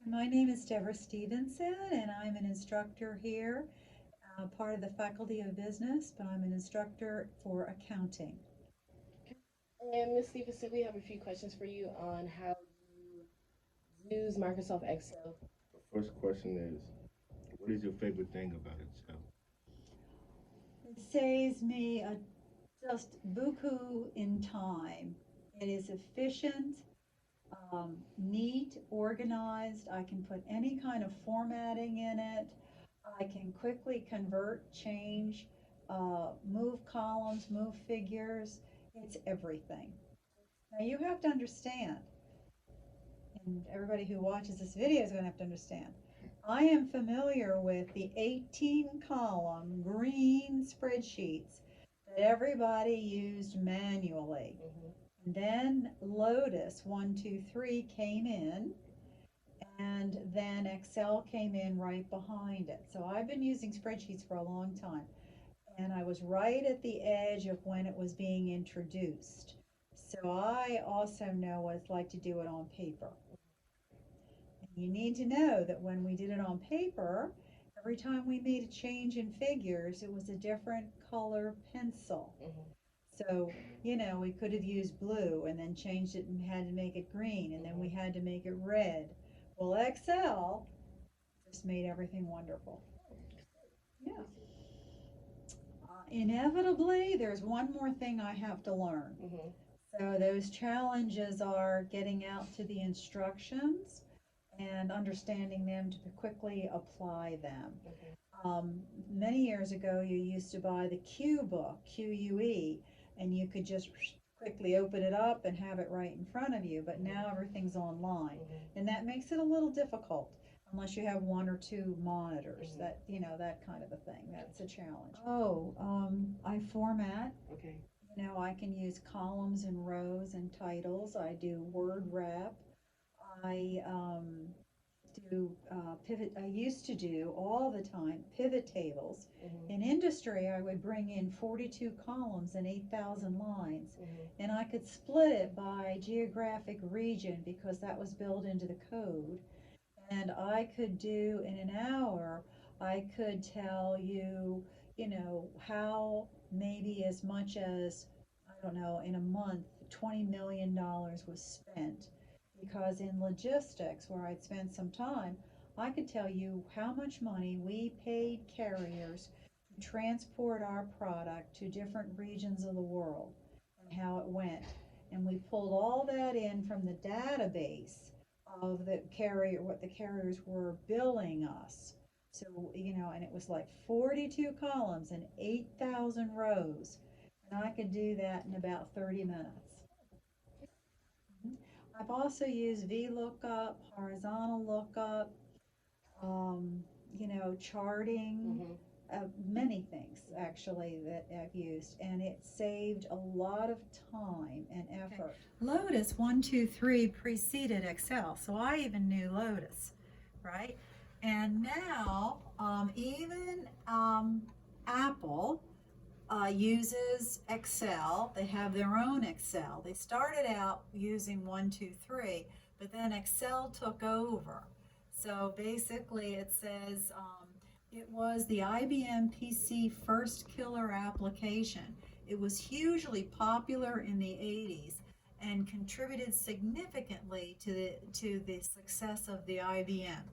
My name is Deborah Stevenson, and I'm an instructor here, part of the Faculty of Business, but I'm an instructor for accounting. And Ms. Stevenson, we have a few questions for you on how you use Microsoft Excel. The first question is, what is your favorite thing about Excel? It saves me just buku in time. It is efficient, neat, organized. I can put any kind of formatting in it. I can quickly convert, change, move columns, move figures. It's everything. Now you have to understand, and everybody who watches this video is going to have to understand. I am familiar with the 18 column green spreadsheets that everybody used manually. Mhm. And then Lotus 123 came in, and then Excel came in right behind it. So I've been using spreadsheets for a long time, and I was right at the edge of when it was being introduced. So I also know what it's like to do it on paper. You need to know that when we did it on paper, every time we made a change in figures, it was a different color pencil. Mhm. So, we could have used blue and then changed it and had to make it green, and then we had to make it red. Well, Excel just made everything wonderful. Yeah. Inevitably, there's one more thing I have to learn. Mhm. So those challenges are getting out to the instructions and understanding them to quickly apply them. Mhm. Many years ago, you used to buy the Q book, QUE, and you could just quickly open it up and have it right in front of you. But now everything's online, Mhm. and that makes it a little difficult unless you have one or two monitors. Mhm. That kind of a thing. That's a challenge. Oh, I format. Okay. I can use columns and rows and titles. I do word wrap. I do pivot. I used to do all the time pivot tables. Mhm. In industry, I would bring in 42 columns and 8,000 lines, Mhm. and I could split it by geographic region because that was built into the code. And I could do in an hour, I could tell you, how maybe as much as, I don't know, in a month, $20 million was spent. Because in logistics, where I'd spent some time, I could tell you how much money we paid carriers to transport our product to different regions of the world and how it went. And we pulled all that in from the database of the carrier, what the carriers were billing us. So, and it was like 42 columns and 8,000 rows. And I could do that in about 30 minutes. Mhm. I've also used VLOOKUP, horizontal lookup, um, charting, Mhm. many things actually that I've used, and it saved a lot of time and effort. Lotus 123 preceded Excel, so I even knew Lotus, right? And now, even Apple uses Excel. They have their own Excel. They started out using 123, but then Excel took over. So basically, it says it was the IBM PC first killer application. It was hugely popular in the 80s and contributed significantly to the success of the IBM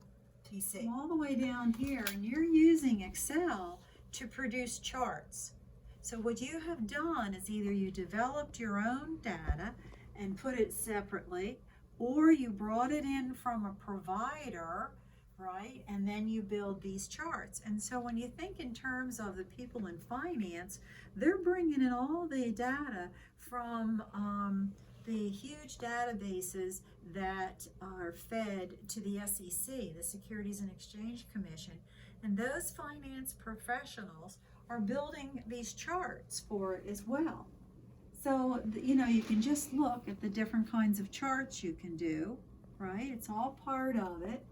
PC. All the way down here, and you're using Excel to produce charts. So what you have done is either you developed your own data and put it separately, or you brought it in from a provider, right? And then you build these charts. And so when you think in terms of the people in finance, they're bringing in all the data from the huge databases that are fed to the SEC, the Securities and Exchange Commission. And those finance professionals are building these charts for it as well. So, you can just look at the different kinds of charts you can do, right? It's all part of it.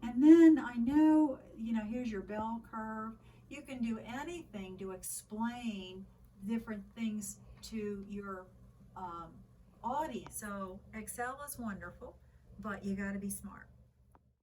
And then I know, here's your bell curve. You can do anything to explain different things to your um, audience. So, Excel is wonderful, but you got to be smart.